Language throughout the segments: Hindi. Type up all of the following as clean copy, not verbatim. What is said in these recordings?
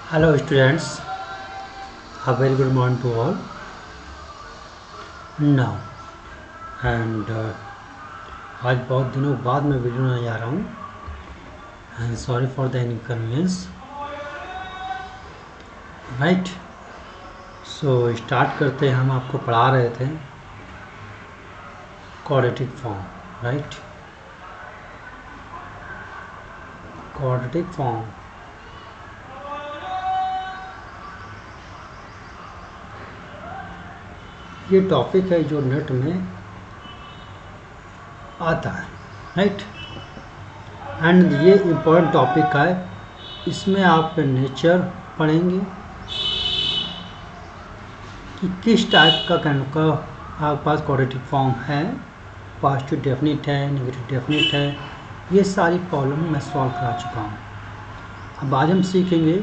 Hello students, a very good morning to all. Now and आज बहुत दिनों बाद मैं वीडियो बनाने जा रहा हूँ and sorry for the inconvenience. Right, so start करते हैं। हम आपको पढ़ा रहे थे quadratic form. Right, quadratic form ये टॉपिक है जो नेट में आता है। राइट, एंड ये इम्पोर्टेंट टॉपिक है। इसमें आप नेचर पढ़ेंगे कि किस टाइप का आपके पास क्वाड्रेटिक फॉर्म है, पॉजिटिव डेफिनिट है, नेगेटिव डेफिनिट है। ये सारी प्रॉब्लम मैं सॉल्व करा चुका हूँ। अब आज हम सीखेंगे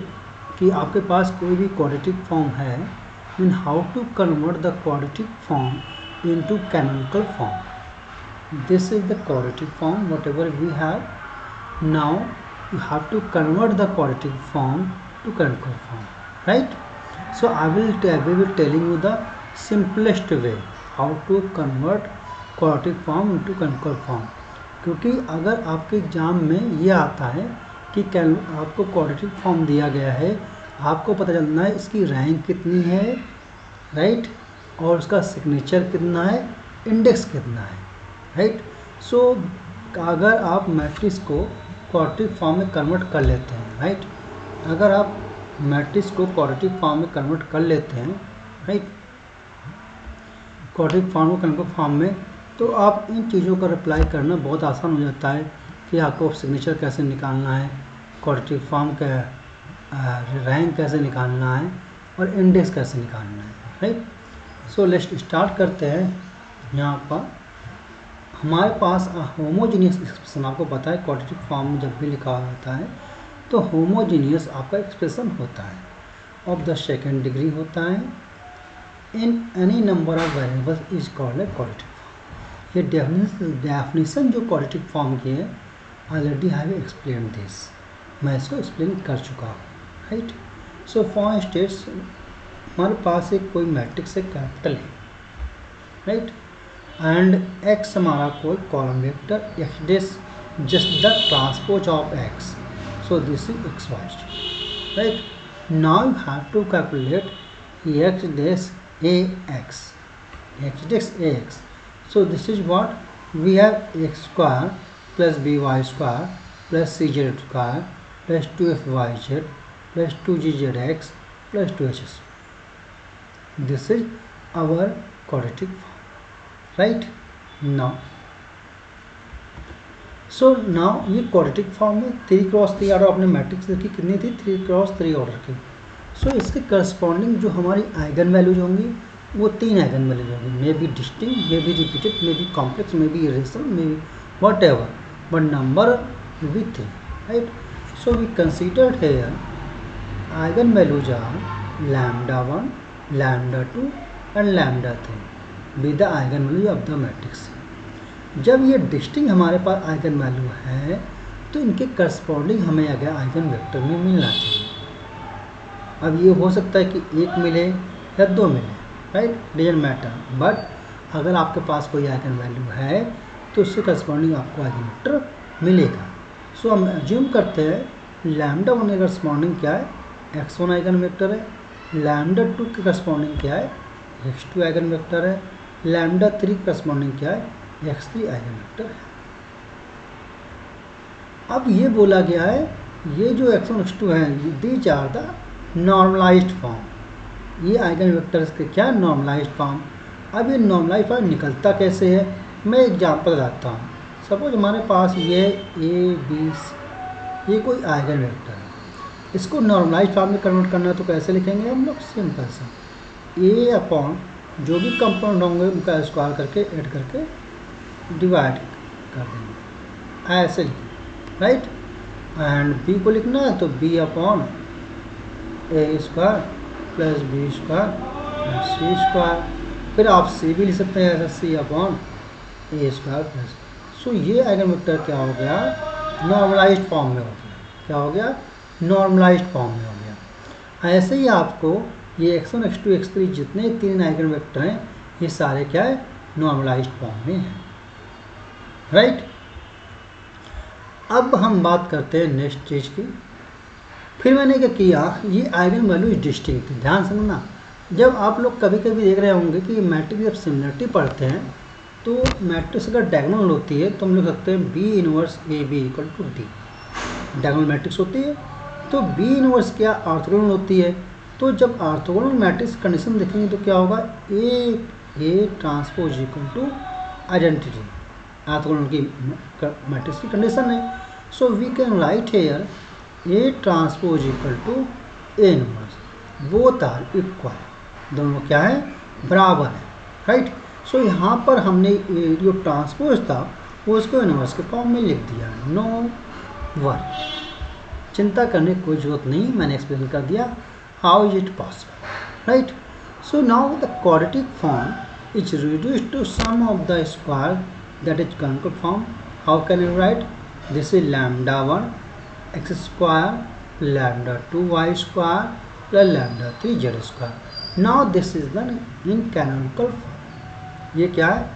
कि आपके पास कोई भी क्वाड्रेटिक फॉर्म है, then how to convert the quadratic form into canonical form. This is the quadratic form whatever we have. Now you have to convert the quadratic form to canonical form. Right, so we will telling you the simplest way how to convert quadratic form into canonical form. क्योंकि अगर आपके एग्जाम में ये आता है कि आपको क्वाड्रेटिक फॉर्म दिया गया है, आपको पता चलना है इसकी रैंक कितनी है, राइट, और उसका सिग्नेचर कितना है, इंडेक्स कितना है। राइट, सो अगर आप मैट्रिक्स को क्वाड्रेटिक फॉर्म में कन्वर्ट कर लेते हैं, राइट, अगर आप मैट्रिक्स को क्वाड्रेटिक फॉर्म में कन्वर्ट कर लेते हैं, राइट, क्वाड्रेटिक फॉर्म को कन्वर्ट फॉर्म में, तो आप इन चीज़ों का रिप्लाई करना बहुत आसान हो जाता है कि आपको सिग्नेचर कैसे निकालना है, क्वाड्रेटिक फॉर्म का रैंक कैसे निकालना है और इंडेक्स कैसे निकालना है। राइट, सो लेट्स स्टार्ट करते हैं। यहाँ पर हमारे पास होमोजीनियस एक्सप्रेशन, आपको पता है क्वाड्रेटिक फॉर्म में जब भी लिखा होता है तो होमोजीनियस आपका एक्सप्रेशन होता है, ऑफ द सेकेंड डिग्री होता है, in any number of variables is called a quadratic form. ये डेफिनेशन जो क्वाड्रेटिक फॉर्म की है, ऑलरेडी हैव एक्सप्लेन दिस, मैं इसको एक्सप्लेन कर चुका हूँ। राइट, सो फॉर स्टेट्स हमारे पास एक कोई मैट्रिक्स है, कैपिटल है, राइट, एंड एक्स हमारा कोई column vector, X dash just the transpose of X, so this is X Y. Right, now you have to calculate X dash A X, X dash A X, so this is what we have, X square plus B Y square plus C Z square plus 2fyz plus 2gzx plus 2hs. This is our quadratic form. Right, now so now ये क्वाड्रेटिक फॉर्म में 3x3 ऑर्डर आपने मैट्रिक्स देखी कितनी थी, 3x3 ऑर्डर की। सो इसके करस्पॉन्डिंग जो हमारी आइगन वैल्यूज होंगी वो 3 आइगन वैल्यूज होंगी, may be distinct, may be repeated, may be complex, may be irrational, may be what ever, but number will be 3. Right, so we considered here eigen values are lambda 1, lambda 2 and lambda 3 with the eigen value of the matrix. जब ये डिस्टिंक्ट हमारे पास आइगन वैल्यू है तो इनके करस्पॉन्डिंग हमें आगे आइगन वेक्टर में मिलना चाहिए। अब ये हो सकता है कि एक मिले या दो मिले, राइट, डजंट मैटर, बट अगर आपके पास कोई आइगन वैल्यू है तो उससे करस्पॉन्डिंग आपको आइगन वेक्टर मिलेगा। सो हम अज्यूम करते हैं लैम्डा 1 के करस्पॉन्डिंग क्या है, x1 आइगन वेक्टर है, लैम्डा 2 के करस्पॉन्डिंग क्या है, x2 आइगन वेक्टर है, लैम्डा 3 के करस्पॉन्डिंग क्या है, x3 आइगन वेक्टर है। अब ये बोला गया है ये जो x1 x2 है, these are the normalized form, ये आइगन वेक्टर्स के क्या नॉर्मलाइज्ड फॉर्म। अब ये नॉर्मलाइज्ड फॉर्म निकलता कैसे है, मैं एग्जाम्पल बताता हूँ। सपोज हमारे पास ये ए बी सी, ये कोई आइगन वेक्टर है, इसको नॉर्मलाइज्ड फॉर्म में कन्वर्ट करना है तो कैसे लिखेंगे हम लोग, सिंपल सा ए अपॉन जो भी कंपाउंड होंगे उनका स्क्वायर करके ऐड करके डिवाइड कर देंगे, ऐसे लिखेंगे। राइट, एंड बी को लिखना है तो B upon A square plus B square plus C square, फिर आप सी भी लिख सकते हैं ऐसा, C upon A square plus. So ये आइगन वेक्टर क्या हो गया, नॉर्मलाइज्ड फॉर्म में हो गया। क्या हो गया, नॉर्मलाइज्ड फॉर्म में हो गया। ऐसे ही आपको ये x1 x2 x3 जितने 3 आइगन वेक्टर हैं ये सारे क्या है, नॉर्मलाइज्ड फॉर्म में हैं, राइट। अब हम बात करते हैं नेक्स्ट चीज की। फिर मैंने क्या किया, ये आइगन वैल्यूज डिस्टिंक्ट थी, ध्यान से समझना। जब आप लोग कभी कभी देख रहे होंगे कि मैट्रिक्स जब सिमिलरिटी पढ़ते हैं तो मैट्रिक्स अगर डायगोनल होती है तो हम लोग सकते हैं B inverse A B equal to D, diagonal matrix होती है। तो बी इनवर्स क्या, ऑर्थोगोनल होती है। तो जब ऑर्थोगोनल मैट्रिक्स कंडीशन देखेंगे तो क्या होगा, A transpose equal to identity, orthogonal की मैट्रिक्स की कंडीशन है। So we can write here A transpose equal to A inverse, both are equal, दोनों क्या है, बराबर है, राइट। सो यहाँ पर हमने जो ट्रांसपोज था वो उसको इनवर्स के फॉर्म में लिख दिया, नो वर्क, चिंता करने की कोई जरूरत नहीं, मैंने एक्सप्लेन कर दिया how is it possible, right. So now the quadratic form is reduced to sum of the square that is canonical form. How can you write, this is lambda 1 X square lambda 2 Y square plus lambda 3 Z square. Now this is the in canonical form, ये क्या है,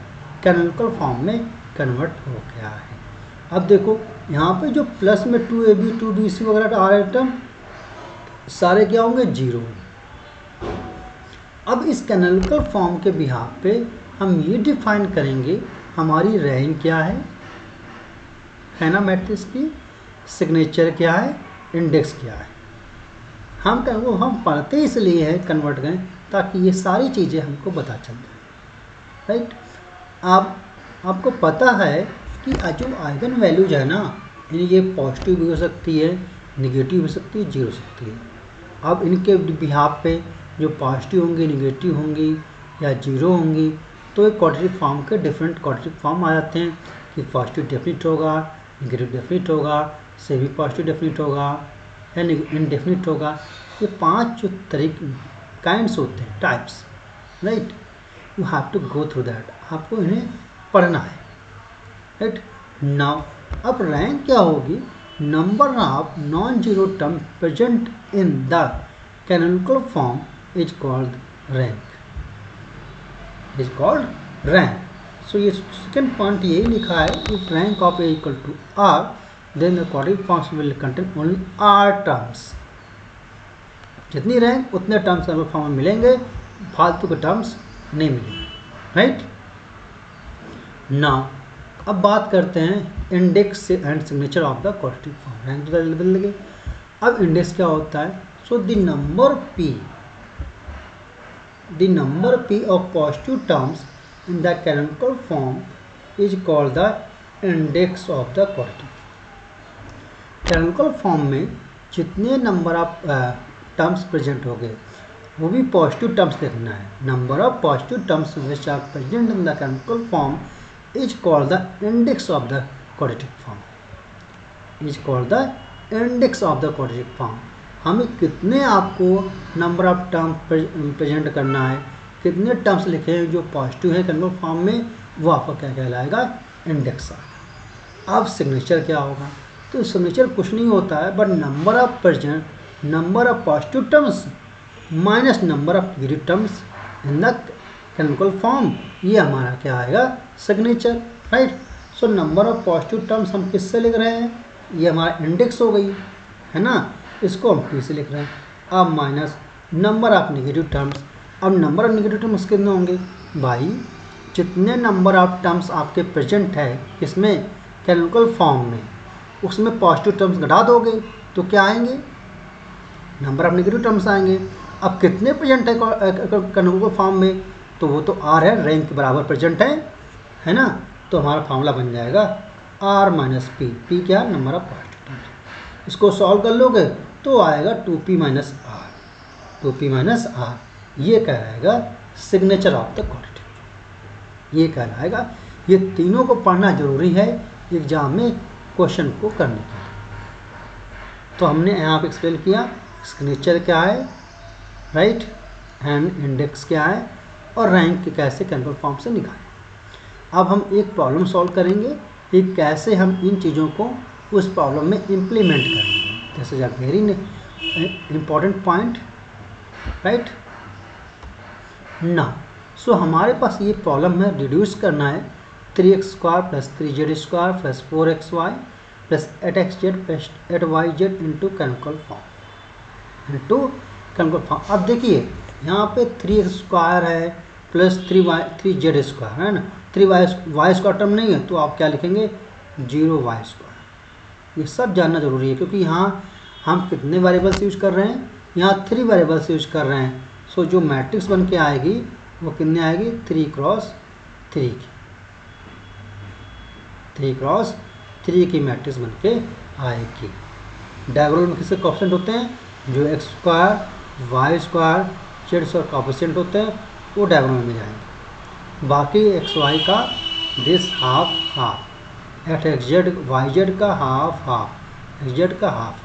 कैनोनिकल फॉर्म में कन्वर्ट हो गया है। अब देखो यहाँ पे जो प्लस में 2ab 2bc वगैरह आ रहे टर्म सारे क्या होंगे, जीरो। अब इस कैनोनिकल फॉर्म के बिहाफ पे हम ये डिफाइन करेंगे हमारी रैंक क्या है ना मैट्रिक्स की, सिग्नेचर क्या है, इंडेक्स क्या है। हम पढ़ते इसलिए है कन्वर्ट करें ताकि ये सारी चीज़ें हमको पता चल जाए, राइट। आपको पता है कि जो आइगन वैल्यूज है ना, ये पॉजिटिव भी हो सकती है, निगेटिव हो सकती है, जीरो हो सकती है। अब इनके बिहाफ पे जो पॉजिटिव होंगी, निगेटिव होंगी या जीरो होंगी, तो एक क्वाड्रेटिक फॉर्म के डिफरेंट क्वाड्रेटिक फॉर्म आ जाते हैं कि पॉजिटिव डेफिनिट होगा, निगेटिव डेफिनिट होगा, सेमी पॉजिटिव डेफिनिट होगा या इनडेफिनिट होगा। ये 5 जो तरीके काइंड्स होते हैं, types, right. You have to go through that, आपको इन्हें पढ़ना है, राइट। नाउ अब रैंक क्या होगी, number of non zero term present in the canonical form is called rank, is called rank. So ये सेकेंड पॉइंट यही लिखा है, if rank of A equal to R then the quadratic form will contain only R terms. जितनी रैंक उतने टर्म्स कैनोनिकल फॉर्म में मिलेंगे, फालतू के टर्म्स नहीं मिलेंगे, राइट। नाउ अब बात करते हैं index and signature of the quadratic form. Rank तो बदल गई। अब इंडेक्स क्या होता है, so the number p of positive terms in the canonical form is called the index of the quadratic. Canonical form में जितने नंबर ऑफ टर्म्स प्रेजेंट हो गए वो भी पॉजिटिव टर्म्स देखना है। Number of positive terms which are present in the canonical form is called the index of the quadratic form, is called the index of the quadratic form। हमें कितने आपको नंबर ऑफ टर्म प्रेजेंट करना है, कितने टर्म्स लिखे हैं जो पॉजिटिव है कैनोनिकल फॉर्म में, वो आपका क्या कहलाएगा, इंडेक्स आएगा। अब सिग्नेचर क्या होगा, तो सिग्नेचर कुछ नहीं होता है but number of positive terms minus number of negative terms in the canonical form, ये हमारा क्या आएगा, signature, right. So number of positive terms हम किससे लिख रहे हैं, ये हमारा इंडेक्स हो गई है ना, इसको हम p से लिख रहे हैं। अब minus number of negative terms, अब नंबर ऑफ नेगेटिव टर्म्स कितने होंगे भाई, जितने नंबर ऑफ टर्म्स आपके प्रेजेंट है किसमें, कैनोनिकल फॉर्म में, उसमें पॉजिटिव टर्म्स घटा दोगे तो क्या आएंगे, नंबर ऑफ नेगेटिव टर्म्स आएंगे। अब कितने प्रेजेंट है कैनोनिकल फॉर्म में, तो वो तो r है, रैंक के बराबर प्रेजेंट है ना, तो हमारा फार्मूला बन जाएगा r माइनस पी, पी क्या, नंबर ऑफ पॉजिटिव टर्म्स। इसको सॉल्व कर लोगे तो आएगा 2p minus r, 2p minus r, ये कहलाएगा सिग्नेचर ऑफ द क्वाड्रेटिक, ये कहलाएगा। ये तीनों को पढ़ना जरूरी है एग्जाम में क्वेश्चन को करने के लिए। तो हमने यहाँ पे एक्सप्लेन किया सिग्नेचर क्या है, राइट, एंड इंडेक्स क्या है, और रैंक कैसे कैनोनिकल फॉर्म से निकालें। अब हम एक प्रॉब्लम सॉल्व करेंगे कि कैसे हम इन चीज़ों को उस प्रॉब्लम में इम्प्लीमेंट करेंगे। This is a very important point right ना। सो हमारे पास ये प्रॉब्लम है, रिड्यूस करना है 3x² plus 3z² plus 4xy plus 8xz plus 8yz into canonical form. अब देखिए यहाँ पे 3x² है प्लस 3z² है ना, 3y² टर्म नहीं है तो आप क्या लिखेंगे 0y²। ये सब जानना जरूरी है क्योंकि यहाँ हम कितने वेरिएबल्स यूज कर रहे हैं, यहाँ 3 वेरिएबल्स यूज कर रहे हैं। सो जो मैट्रिक्स बन के आएगी वो कितने आएगी 3x3 की, 3x3 की मैट्रिक्स बन के आएगी। डायगोनल में किसके कोएफिशिएंट होते हैं, जो x² y² z और कोएफिशिएंट होते हैं वो डायगोनल में जाएंगे। बाकी xy का दिस हाफ 8xz yz का हाफ xz का हाफ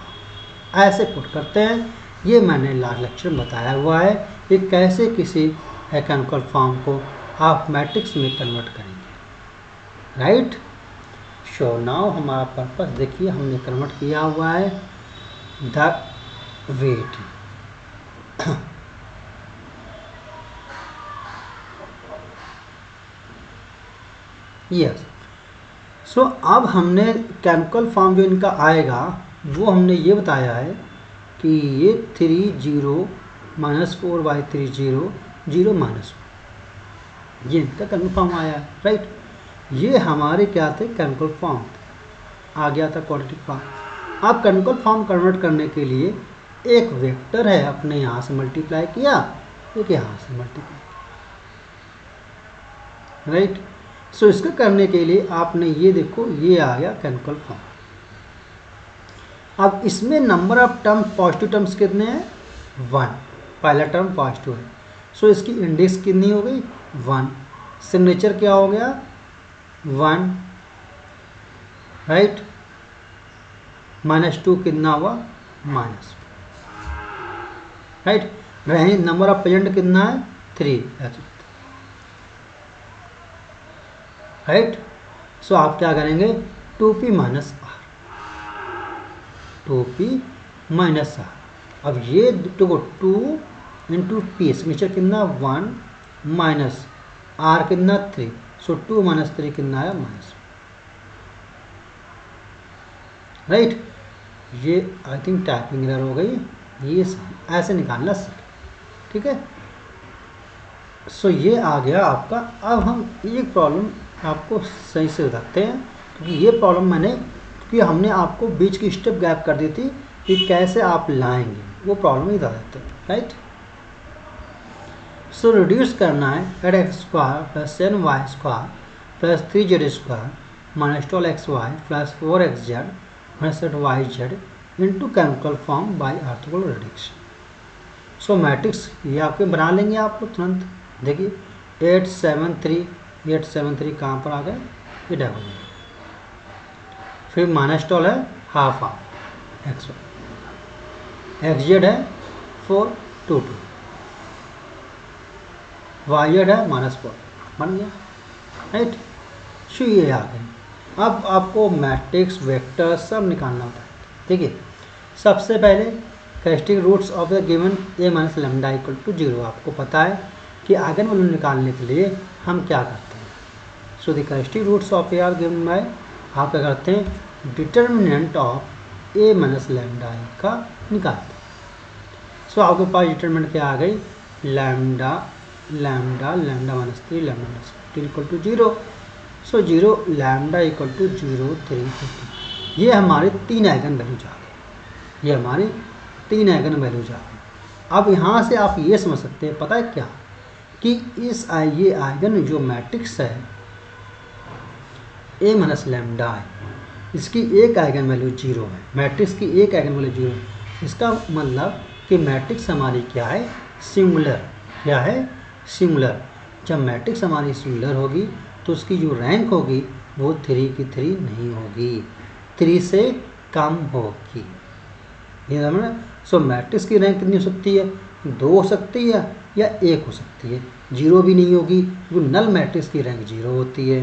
ऐसे पुट करते हैं। ये मैंने लास्ट लेक्चर में बताया हुआ है कि कैसे किसी कैनोनिकल फॉर्म को आप मैट्रिक्स में कन्वर्ट करेंगे, राइट। सो नाउ हमारा पर्पस देखिए हमने कन्वर्ट किया हुआ है द वेट। यस, सो अब हमने कैनोनिकल फॉर्म जो इनका आएगा वो हमने ये बताया है कि ये 3 0 माइनस 4y3 0 0 माइनस 1, ये इनका कैनोनिकल फॉर्म आया है, राइट। ये हमारे क्या थे कैनोनिकल फॉर्म थे, आ गया था क्वाड्रेटिक फॉर्म। अब कैनोनिकल फॉर्म कन्वर्ट करने के लिए एक वेक्टर है अपने यहाँ से मल्टीप्लाई किया, एक यहाँ से मल्टीप्लाई किया, राइट। सो इसका करने के लिए आपने ये देखो ये आ गया कैनोनिकल फॉर्म। अब इसमें number of term positive terms कितने हैं 1, पहला टर्म पॉजिटिव है। सो इसकी इंडेक्स कितनी हो गई 1, सिग्नेचर क्या हो गया 1, राइट। -2 कितना हुआ -2, राइट। रहे नंबर ऑफ प्रेजेंट कितना है 3, राइट। सो आप क्या करेंगे 2p minus r, 2p minus r। अब ये देखो 2 इंटू पी सिग्नेचर कितना 1 माइनस r कितना 3। सो 2 माइनस 3 कितना आया -1, राइट। ये आई थिंक टाइपिंग एरर हो गई, ये ऐसे निकालना सीख, ठीक है। सो ये आ गया आपका। अब हम एक प्रॉब्लम आपको सही से बताते हैं क्योंकि ये प्रॉब्लम क्योंकि हमने आपको बीच की स्टेप गैप कर दी थी कि कैसे आप लाएंगे, वो प्रॉब्लम ही बता देते हैं, राइट। सो रिड्यूस करना है 8x² plus 7y² plus 3z² minus 12xy plus 4xz minus 8yz into canonical form by orthogonal reduction. So matrix ये आपके बना लेंगे आप लोग तुरंत। देखिए 873 कहाँ पर आ गए, ये डायगोनल। फिर -12 है हाफ xy, xz है 4 2 2, yz है -4, बन गया, राइट। सो ये आ गए। अब आपको मैट्रिक्स वेक्टर सब निकालना होता है। देखिए सबसे पहले characteristic roots of the given a minus lambda equal to 0। आपको पता है कि आइगन वैल्यू निकालने के लिए हम क्या करते हैं। So the characteristic roots of a are given by, आप क्या करते हैं determinant of a minus lambda का निकालते हैं। सो आपके पास डिटर्मिनेंट क्या आ गई lambda minus 3 lambda minus 15 equal to 0। So 0 lambda equal to 0 3 15। ये हमारे 3 आइगन वैल्यूज आ गए, ये हमारे 3 आइगन वैल्यूज आ गए। अब यहाँ से आप ये समझ सकते हैं, पता है क्या, कि ये आइगन जो मैट्रिक्स है a माइनस लैम्डा है, इसकी एक आइगन वैल्यू 0 है, मैट्रिक्स की एक आइगन वैल्यू 0 है। इसका मतलब कि मैट्रिक्स हमारी क्या है सिंगुलर, क्या है सिंगुलर। जब मैट्रिक्स हमारी सिंगुलर होगी तो उसकी जो रैंक होगी वो 3 की 3 नहीं होगी, 3 से कम होगी। ये समझना। सो मैट्रिक्स की रैंक कितनी हो सकती है 2 हो सकती है या 1 हो सकती है, 0 भी नहीं होगी। जो नल मैट्रिक्स की रैंक 0 होती है,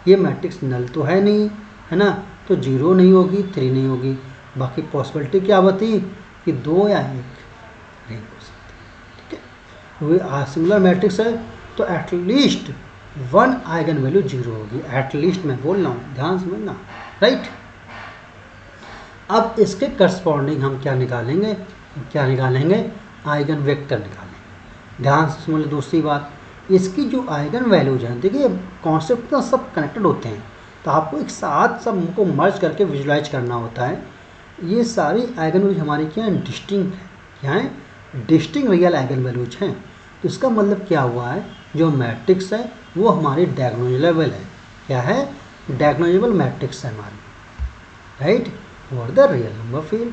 ये मैट्रिक्स नल तो है नहीं, है ना, तो 0 नहीं होगी 3 नहीं होगी। बाकी पॉसिबिलिटी क्या होती कि 2 या 1 रैंक हो सकती है, ठीक है। क्योंकि सिंगुलर मैट्रिक्स है तो at least one eigen value zero होगी। एटलीस्ट मैं बोल रहा हूँ, ध्यान समझना, राइट। अब इसके करस्पॉन्डिंग हम क्या निकालेंगे, आइगन वेक्टर निकालेंगे। ध्यान से समझ लो। दूसरी बात, इसकी जो आइगन वैल्यूज हैं, देखिए कॉन्सेप्ट तो सब कनेक्टेड होते हैं, तो आपको एक साथ सब को मर्ज करके विजुलाइज करना होता है। ये सारी आइगन वैल्यूज हमारी क्या है, डिस्टिंक्ट है। क्या है, डिस्टिंक्ट रियल आइगन वैल्यूज हैं। तो इसका मतलब क्या हुआ है, जो मैट्रिक्स है वो हमारी डायगोनलाइजेबल है। क्या है, डायगोनलाइजेबल मैट्रिक्स है हमारी, right, for the real number field.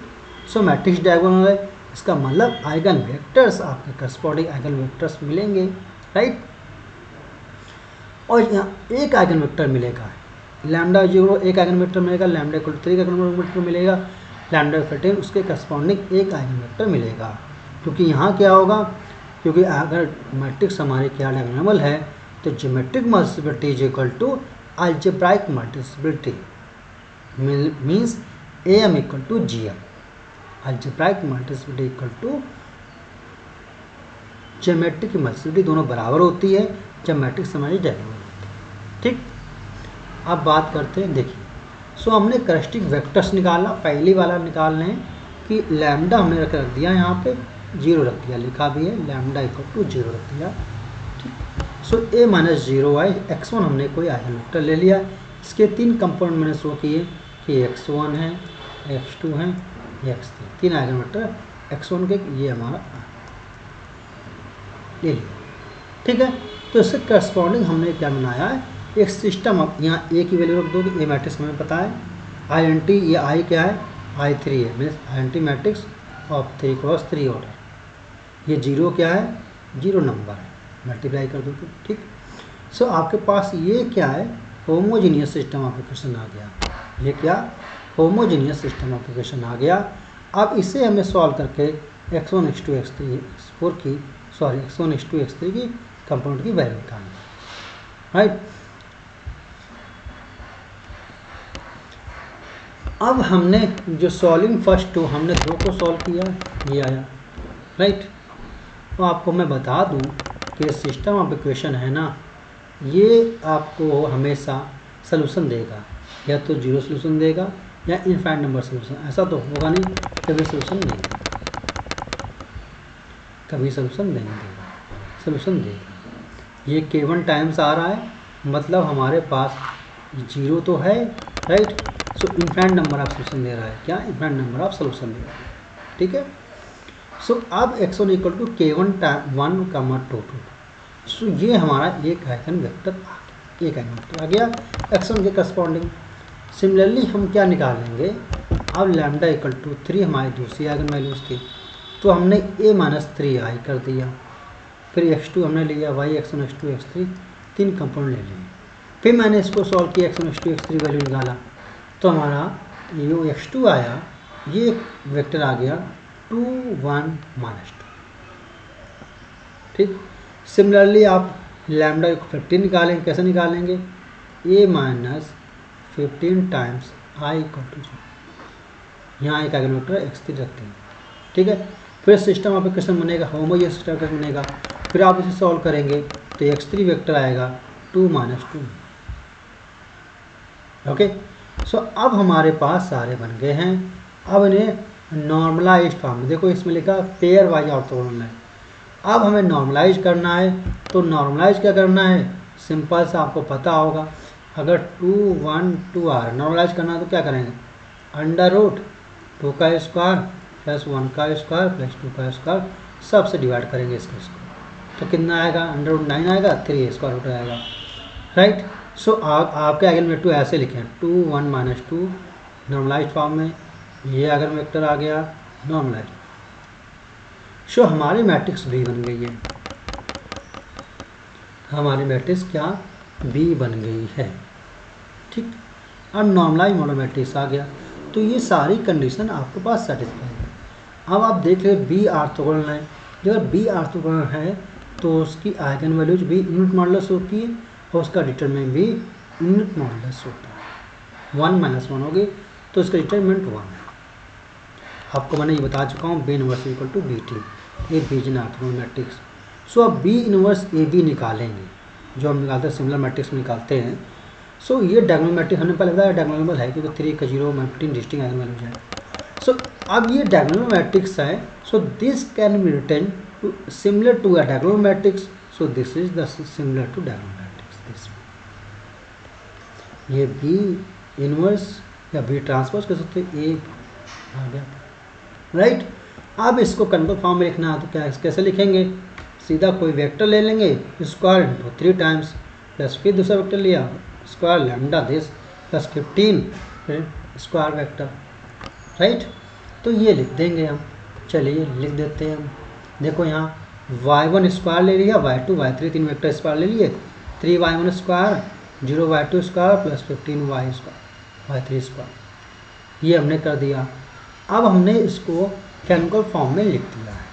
So matrix diagonal है, इसका मतलब आइगन वेक्टर्स, आपके करस्पॉन्डिंग आइगन वेक्टर्स मिलेंगे, राइट। और यहाँ एक आइगन वेक्टर मिलेगा, लैम्डा 0 एक आइगन वेक्टर मिलेगा, लैम्डा इक्वल 3 का आइगन वेक्टर मिलेगा, लैम्डा 15 उसके करस्पॉन्डिंग एक आइगन वेक्टर मिलेगा। क्योंकि यहाँ क्या होगा, क्योंकि अगर मैट्रिक्स हमारे क्या डायगोनल है तो geometric multiplicity is equal to algebraic multiplicity, means AM equal to GM। Algebraic multiplicity equal to geometric multiplicity, दोनों बराबर होती है जब मैट्रिक्स हमारी डायगोनल होती है, ठीक। अब बात करते हैं, देखिए सो हमने कैरेक्टरिस्टिक वेक्टर्स निकालना, पहली वाला निकाल रहे हैं कि लैम्डा हमने रख दिया, यहाँ पे 0 रख दिया, लिखा भी है लैम्डा इक्वल टू 0 रख दिया, ठीक। सो A माइनस 0 आई, x1 हमने कोई आइगन वेक्टर ले लिया। इसके 3 कंपोनेंट मैंने शो किए कि x1 है, x2 है, x3, 3 आइगन वेक्टर x1 के, ये हमारा ले लिया, ठीक है। तो इससे करस्पॉन्डिंग हमने क्या बनाया है, एक सिस्टम। अब यहाँ A की वैल्यू रख दो कि A मैट्रिक्स हमें पता है, INT, ये I क्या है, I3 है, means INT matrix of 3 cross 3 order. ये 0 क्या है, 0 नंबर है, मल्टीप्लाई कर दो तो, ठीक। सो आपके पास ये क्या है, होमोजीनियस सिस्टम ऑफ इक्वेशन आ गया। ये क्या, होमोजीनियस सिस्टम ऑफ इक्वेशन आ गया। अब इसे हमें सॉल्व करके x1 x2 x3 x4 की, सॉरी x1 x2 x3 की कंपोनेंट की वैल्यू निकालनी, राइट। अब हमने जो सॉल्विंग फर्स्ट टू, हमने 2 को सॉल्व किया, ये आया, राइट। तो आपको मैं बता दूं कि सिस्टम ऑफ इक्वेशन है ना, ये आपको हमेशा सलूशन देगा, या तो 0 सलूशन देगा या इनफाइनाइट नंबर सलूशन। ऐसा तो होगा नहीं कभी सलूशन नहीं देगा, कभी सलूशन नहीं देगा, सलूशन देगा। ये K1 टाइम्स आ रहा है, मतलब हमारे पास 0 तो है, right. So infinite number of solution दे रहा है, क्या, इनफाइनाइट नंबर ऑफ सलूशन दे रहा है, ठीक है। सो अब x1 इक्वल टू K1 1 कमा 2 2। सो ये हमारा एक आइगन वेक्टर आ गया, एक आइगन वेक्टर आ गया x1 के करस्पॉन्डिंग। सिमिलरली हम क्या निकालेंगे, अब लैम्डा इक्वल टू 3 हमारी दूसरी आइगन वैल्यूज थी, तो हमने A माइनस 3i कर दिया। फिर x2 हमने लिया, y x1 x2 x3, 3 component ले लिए। फिर मैंने इसको सॉल्व किया, x1 x2 x3 वैल्यू निकाला, तो हमारा जो x2 आया, ये वेक्टर आ गया 2 1 माइनस 2, ठीक। सिमिलरली आप लैम्डा 15 निकालेंगे, कैसे निकालेंगे, A minus 15 times i equal to 0। यहाँ एक आइगन वेक्टर x3 रखते हैं, ठीक है। फिर सिस्टम ऑफ इक्वेशन बनेगा, होमोजेनियस सिस्टम ऑफ इक्वेशन बनेगा। फिर आप इसे सॉल्व करेंगे तो x3 वेक्टर आएगा 2 माइनस 2, ओके। सो अब हमारे पास सारे बन गए हैं। अब इन्हें नॉर्मलाइज फॉर्म, देखो इसमें लिखा पेयर वाइज ऑर्थोगोनल है। अब हमें नॉर्मलाइज करना है, तो नॉर्मलाइज क्या करना है, सिंपल सा आपको पता होगा, अगर 2 1 2 आ रहा है, नॉर्मलाइज करना है तो क्या करेंगे, अंडर रूट 2 का स्क्वायर प्लस 1 का स्क्वायर प्लस 2 का स्क्वायर, सबसे डिवाइड करेंगे इसको, तो कितना आएगा, अंडर रूट 9 आएगा, 3 स्क्वायर रूट आएगा, राइट। सो आपके आइगन वेक्टर ऐसे लिखें, 2 1 माइनस 2 नॉर्मलाइज फॉर्म में, ये आइगन वेक्टर आ गया नॉर्मलाइज। सो हमारी मैट्रिक्स B बन गई है, हमारी मैट्रिक्स क्या B बन गई है, ठीक। अब नॉर्मलाइज मॉडल मैट्रिक्स आ गया, तो ये सारी कंडीशन आपके पास सेटिस्फाई है। अब आप देख रहे B ऑर्थोगोनल है, जब B ऑर्थोगोनल है तो उसकी आइगन वैल्यूज भी यूनिट मॉडुलस होती है और उसका डिटरमिनेंट भी यूनिट मॉडुलस होता है। 1 माइनस 1 होगी तो इसका डिटरमिनेंट 1 है। आपको मैंने ये बता चुका हूँ, B inverse equal to BT, ये बीजन ऑर्थोगोनल मैट्रिक्स। सो अब बी इनवर्स ए बी निकालेंगे, जो हम निकालते हैं सिमिलर मैट्रिक्स में निकालते हैं। सो ये डायगोनल मैट्रिक्स हमने पहले बताया डायगोनल है, क्योंकि 3 का 0 15 डिस्टिंक्ट आइगन वैल्यूज है। सो अब ये डायगोनल मैट्रिक्स है, so this can be written similar to a diagonal matrix, so this is the similar to diagonal matrix. This ये बी इनवर्स या बी ट्रांसपोज कर सकते हैं, ए आ गया, राइट। अब इसको कंट्रोल फॉर्म में लिखना है तो क्या कैसे लिखेंगे, सीधा कोई वेक्टर ले लेंगे, स्क्वायर इंटू 3 टाइम्स प्लस फिर दूसरा वेक्टर लिया स्क्वायर लैम्डा दिस प्लस 15 फिर स्क्वायर वेक्टर, राइट। तो ये लिख देंगे हम, चलिए लिख देते हैं हम। देखो यहाँ y1 स्क्वायर ले लिया, y2 y3 तीन वेक्टर स्क्वायर ले लिए, 3y1 square 0y2 square plus 15y square y3 square, ये हमने कर दिया। अब हमने इसको कैनोनिकल फॉर्म में लिख दिया है।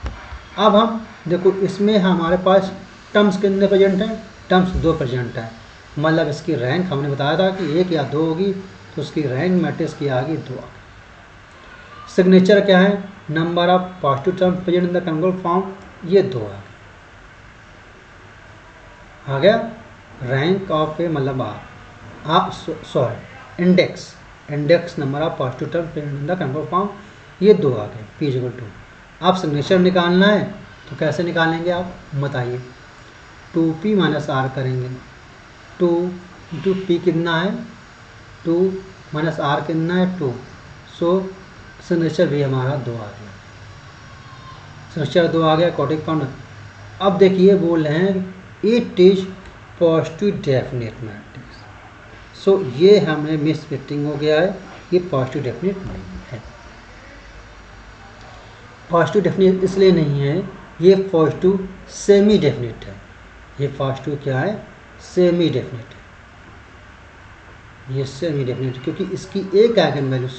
अब हम देखो इसमें हमारे पास टर्म्स कितने प्रेजेंट हैं, टर्म्स 2 प्रेजेंट है, मतलब इसकी रैंक हमने बताया था कि 1 या 2 होगी, तो उसकी रैंक मैट्रिक्स की आ गई 2। सिग्नेचर क्या है, number of positive term present in the canonical form, ये 2 आ गया। रैंक ऑफ ए मतलब आप sorry index number of positive term present in the canonical form, ये 2 आ गए, p = 2। आप सिग्नेचर निकालना है तो कैसे निकालेंगे आप बताइए, 2p - r करेंगे, 2 इंटू पी कितना है 2 माइनस r कितना है 2, सो सिग्नेचर भी हमारा 2 आ गया, सिग्नेचर 2 आ गया कोटिक फॉर्म। अब देखिए बोल रहे हैं it is positive definite matrix, so ये हमें मिस फिटिंग हो गया है, ये पॉजिटिव डेफिनेट नहीं है। पॉजिटिव डेफिनेट इसलिए नहीं है, ये पॉजिटिव सेमी डेफिनेट है, ये पॉजिटिव क्या है सेमी डेफिनेट है, ये सेमी डेफिनेट क्योंकि इसकी एक आइगन वैल्यू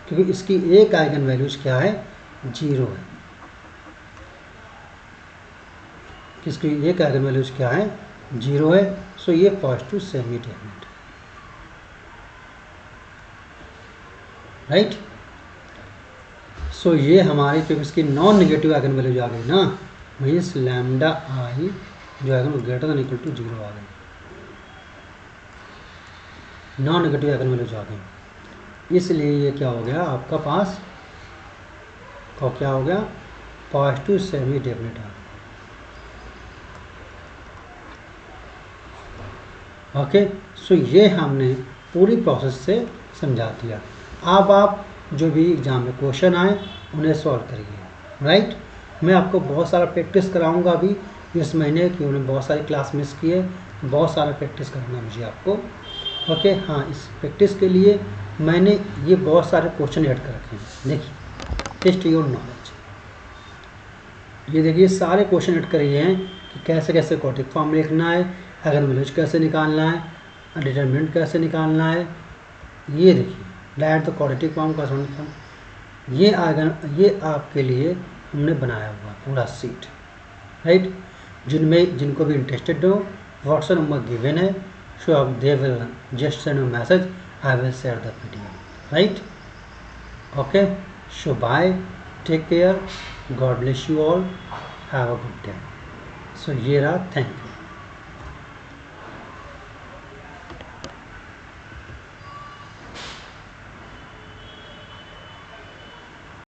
क्योंकि इसकी एक आइगन वैल्यूज क्या है 0 है, इसकी एक आइगन वैल्यूज क्या है 0 है, सो ये पॉजिटिव सेमी डेफिनेट है, राइट। सो ये हमारी क्योंकि इसकी नॉन नेगेटिव आइगन वैल्यूज आ गई ना, मीन्स लैम्डा आई जो eigen greater than equal to 0 आ गई, नॉन नेगेटिव आइगन वैल्यूज आ गई, इसलिए ये क्या हो गया आपका पास और क्या हो गया पॉजिटिव सेमी डेफिनेट आ गया। ओके, सो ये हमने पूरी प्रोसेस से समझा दिया। अब आप जो भी एग्जाम में क्वेश्चन आए उन्हें सॉल्व करिए, राइट। मैं आपको बहुत सारा प्रैक्टिस कराऊंगा अभी इस महीने की, उन्होंने बहुत सारी क्लास मिस की है, बहुत सारा प्रैक्टिस करना मुझे आपको। ओके, हाँ, इस प्रैक्टिस के लिए मैंने ये बहुत सारे क्वेश्चन ऐड कर रखे हैं, देखिए टेस्ट योर नॉलेज, ये देखिए सारे क्वेश्चन ऐड करे हैं कि कैसे कैसे कोटिक फॉर्म लिखना है, आइगन वैल्यूज कैसे निकालना है, डिटरमिनेंट कैसे निकालना है, ये देखिए डायरेक्ट तो क्वाड्रेटिक फॉर्म का सॉल्यूशन, ये आपके लिए हमने बनाया हुआ पूरा सीट, राइट। जिनको भी इंटरेस्टेड हो व्हाट्सएप नंबर गिवन है, सो आप they will just send a message, I will share the PDF, right. Okay, so bye, take care, God bless you all, have a good day. So ये रहा, थैंक यू।